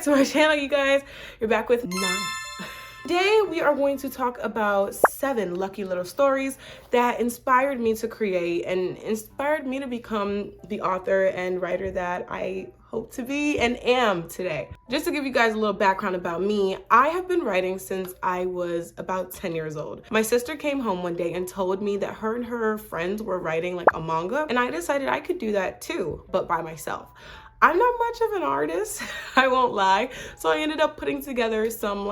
to my channel, you guys. You're back with Nana. Today, we are going to talk about 7 lucky little stories that inspired me to create and inspired me to become the author and writer that I hope to be and am today. Just to give you guys a little background about me, I have been writing since I was about 10 years old. My sister came home one day and told me that her and her friends were writing like a manga, and I decided I could do that too, but by myself. I'm not much of an artist, I won't lie. So I ended up putting together something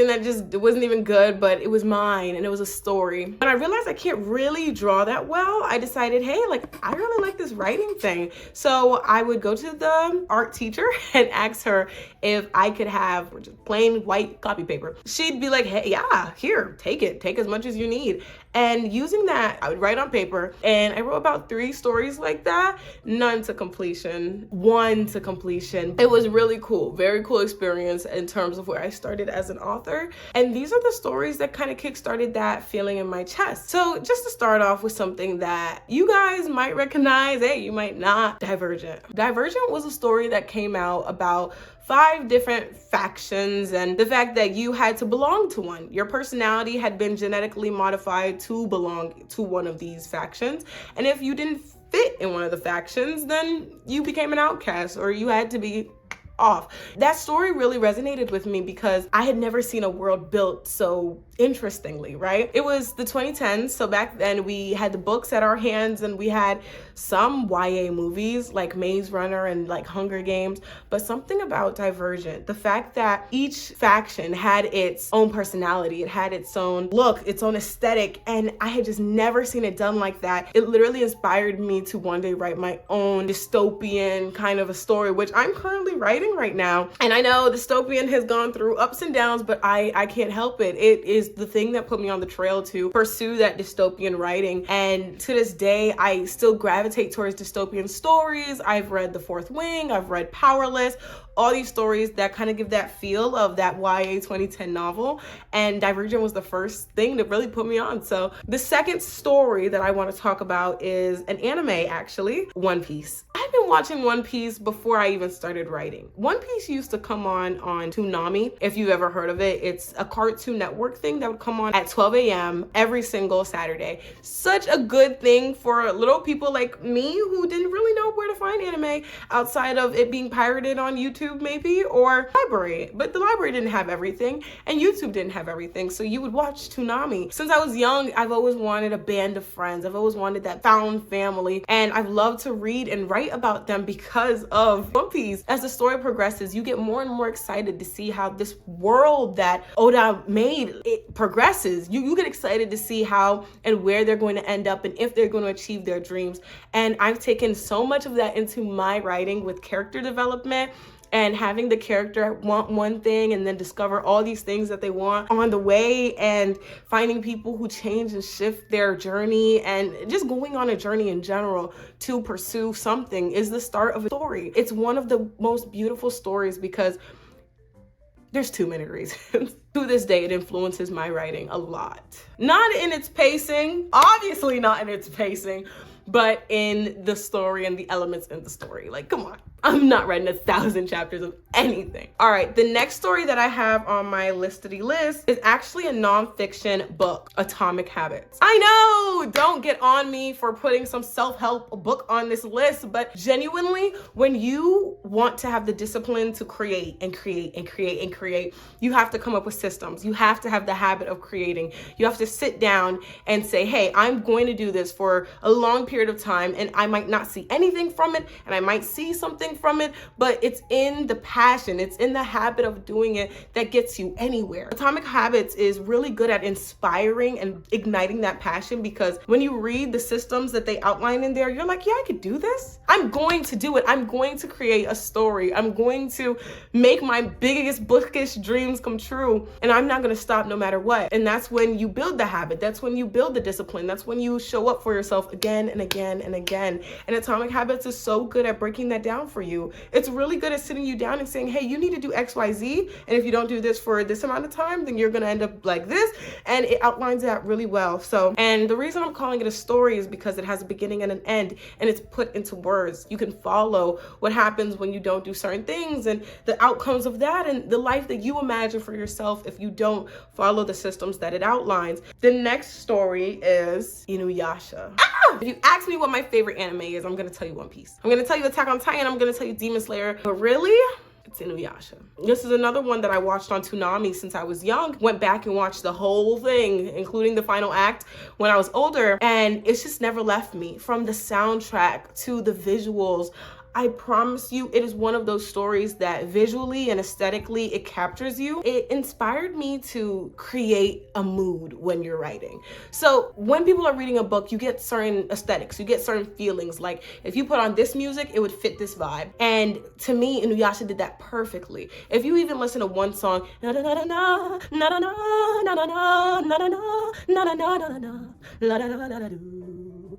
that just wasn't even good, but it was mine and it was a story. When I realized I can't really draw that well, I decided, hey, like I really like this writing thing. So I would go to the art teacher and ask her if I could have just plain white copy paper. She'd be like, hey, yeah, here, take it, take as much as you need. And using that, I would write on paper, and I wrote about 3 stories like that, none to completion, 1 to completion. It was really cool, very cool experience in terms of where I started as an author. And these are the stories that kind of kickstarted that feeling in my chest. So just to start off with something that you guys might recognize, hey, you might not, Divergent. Divergent was a story that came out about 5 different factions and the fact that you had to belong to one. Your personality had been genetically modified to belong to one of these factions. And if you didn't fit in one of the factions, then you became an outcast or you had to be off. That story really resonated with me because I had never seen a world built so interestingly, right? It was the 2010s, so back then we had the books at our hands and we had some YA movies like Maze Runner and like Hunger Games, but something about Divergent, the fact that each faction had its own personality, it had its own look, its own aesthetic, and I had just never seen it done like that. It literally inspired me to one day write my own dystopian kind of a story, which I'm currently writing right now. And I know dystopian has gone through ups and downs, but I can't help it. It is the thing that put me on the trail to pursue that dystopian writing. And to this day, I still gravitate towards dystopian stories. I've read The Fourth Wing, I've read Powerless, all these stories that kind of give that feel of that YA 2010 novel. And Divergent was the first thing to really put me on. So the second story that I want to talk about is an anime, actually, One Piece. I've been watching One Piece before I even started writing. One Piece used to come on Toonami, if you've ever heard of it. It's a Cartoon Network thing that would come on at 12 a.m. every single Saturday. Such a good thing for little people like me who didn't really know where to find anime outside of it being pirated on YouTube maybe, or library. But the library didn't have everything and YouTube didn't have everything, so you would watch Toonami. Since I was young, I've always wanted a band of friends. I've always wanted that found family, and I've loved to read and write about them because of One Piece. As the story progresses, you get more and more excited to see how this world that Oda made, it progresses. You get excited to see how and where they're going to end up and if they're going to achieve their dreams. And I've taken so much of that into my writing with character development and having the character want one thing and then discover all these things that they want on the way, and finding people who change and shift their journey, and just going on a journey in general to pursue something is the start of a story. It's one of the most beautiful stories because there's too many reasons. To this day, it influences my writing a lot. Not in its pacing, obviously not in its pacing, but in the story and the elements in the story. Like, come on. I'm not writing 1,000 chapters of anything. All right, the next story that I have on my listity list is actually a nonfiction book, Atomic Habits. I know, don't get on me for putting some self-help book on this list, but genuinely, when you want to have the discipline to create and create and create and create, you have to come up with systems. You have to have the habit of creating. You have to sit down and say, hey, I'm going to do this for a long period of time, and I might not see anything from it, and I might see something from it, but it's in the passion, it's in the habit of doing it that gets you anywhere. Atomic Habits is really good at inspiring and igniting that passion, because when you read the systems that they outline in there, you're like, yeah, I could do this. I'm going to do it. I'm going to create a story. I'm going to make my biggest bookish dreams come true, and I'm not going to stop no matter what. And that's when you build the habit. That's when you build the discipline. That's when you show up for yourself again and again and again. And Atomic Habits is so good at breaking that down for you. It's really good at sitting you down and saying, hey, you need to do XYZ. And if you don't do this for this amount of time, then you're going to end up like this. And it outlines that really well. So, and the reason I'm calling it a story is because it has a beginning and an end, and it's put into words. You can follow what happens when you don't do certain things and the outcomes of that and the life that you imagine for yourself if you don't follow the systems that it outlines. The next story is Inuyasha. If you ask me what my favorite anime is, I'm gonna tell you One Piece. I'm gonna tell you Attack on Titan, I'm gonna tell you Demon Slayer, but really, it's Inuyasha. This is another one that I watched on Toonami since I was young. Went back and watched the whole thing, including the final act when I was older, and it's just never left me. From the soundtrack to the visuals, I promise you, it is one of those stories that visually and aesthetically, it captures you. It inspired me to create a mood when you're writing. So when people are reading a book, you get certain aesthetics, you get certain feelings. Like if you put on this music, it would fit this vibe. And to me, Inuyasha did that perfectly. If you even listen to one song, na na na na na na na na na na na na na na na na.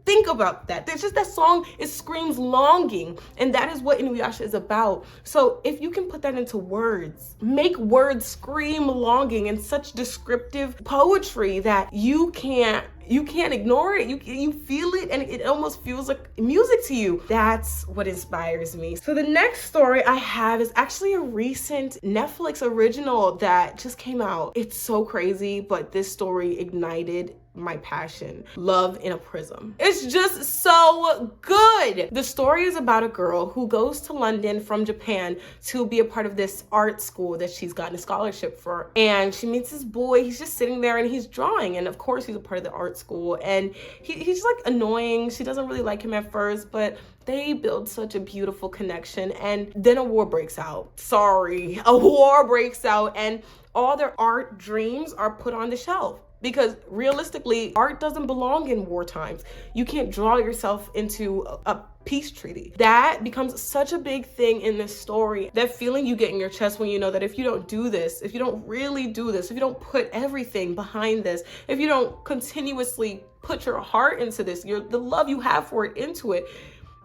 Think about that. There's just that song, it screams longing. And that is what Inuyasha is about. So if you can put that into words, make words scream longing in such descriptive poetry that you can't ignore it. You feel it and it almost feels like music to you. That's what inspires me. So the next story I have is actually a recent Netflix original that just came out. It's so crazy, but this story ignited my passion. Love in a Prism. It's just so good. The story is about a girl who goes to London from Japan to be a part of this art school that she's gotten a scholarship for. And she meets this boy, he's just sitting there and he's drawing. And of course he's a part of the art school and he's like annoying. She doesn't really like him at first, but they build such a beautiful connection. And then a war breaks out. A war breaks out and all their art dreams are put on the shelf. Because realistically, art doesn't belong in war times. You can't draw yourself into a peace treaty. That becomes such a big thing in this story. That feeling you get in your chest when you know that if you don't do this, if you don't really do this, if you don't put everything behind this, if you don't continuously put your heart into this, the love you have for it into it,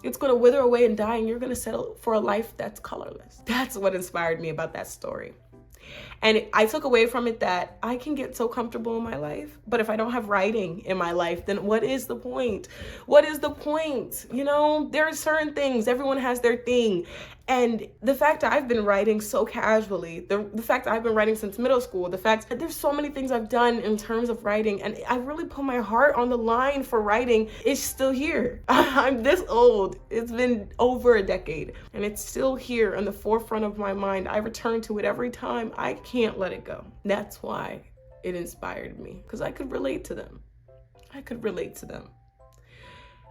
it's gonna wither away and die and you're gonna settle for a life that's colorless. That's what inspired me about that story. And I took away from it that I can get so comfortable in my life, but if I don't have writing in my life, then what is the point? What is the point? You know, there are certain things, everyone has their thing. And the fact that I've been writing so casually, the fact that I've been writing since middle school, the fact that there's so many things I've done in terms of writing, and I really put my heart on the line for writing, is still here. I'm this old. It's been over a decade, and it's still here in the forefront of my mind. I return to it every time. I can't let it go. That's why it inspired me, because I could relate to them.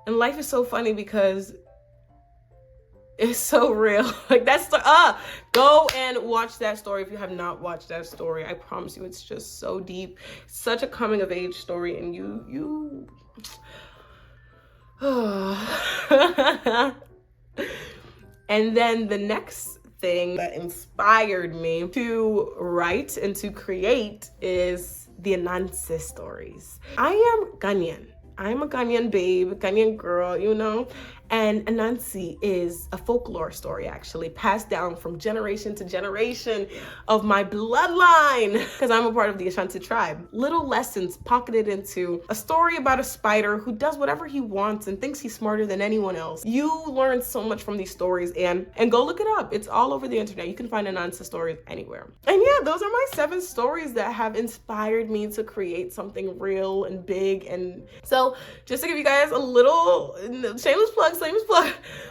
And life is so funny because it's so real. Like that's go and watch that story if you have not watched that story. I promise you, it's just so deep. It's such a coming of age story, and you And then the next thing that inspired me to write and to create is the Anansi stories. I am Ghanaian. I'm a Ghanaian babe, Ghanaian girl, you know? And Anansi is a folklore story, actually, passed down from generation to generation of my bloodline, because I'm a part of the Ashanti tribe. Little lessons pocketed into a story about a spider who does whatever he wants and thinks he's smarter than anyone else. You learn so much from these stories, and go look it up. It's all over the internet. You can find Anansi stories anywhere. And yeah, those are my 7 stories that have inspired me to create something real and big. And so just to give you guys a little shameless plug,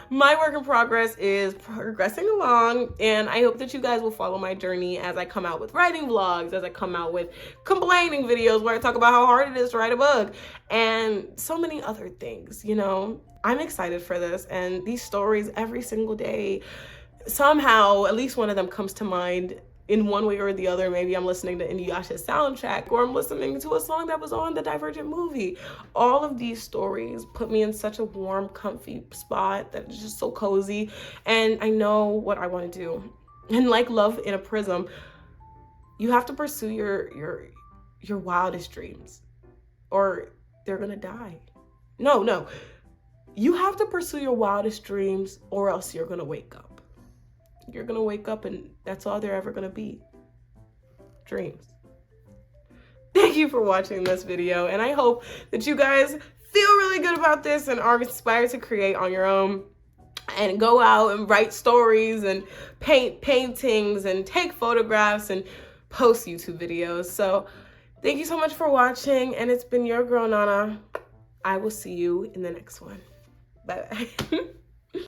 my work in progress is progressing along, and I hope that you guys will follow my journey as I come out with writing vlogs, as I come out with complaining videos where I talk about how hard it is to write a book, and so many other things, you know. I'm excited for this, and these stories every single day, somehow at least one of them comes to mind in one way or the other. Maybe I'm listening to Inuyasha's soundtrack, or I'm listening to a song that was on the Divergent movie. All of these stories put me in such a warm, comfy spot that is just so cozy, and I know what I want to do. And like Love in a Prism, you have to pursue your wildest dreams, or they're gonna die. No. you have to pursue your wildest dreams, or else you're gonna wake up. You're gonna wake up and that's all they're ever gonna be. Dreams. Thank you for watching this video, and I hope that you guys feel really good about this and are inspired to create on your own and go out and write stories and paint paintings and take photographs and post YouTube videos. So thank you so much for watching, and it's been your girl Nana. I will see you in the next one. Bye bye.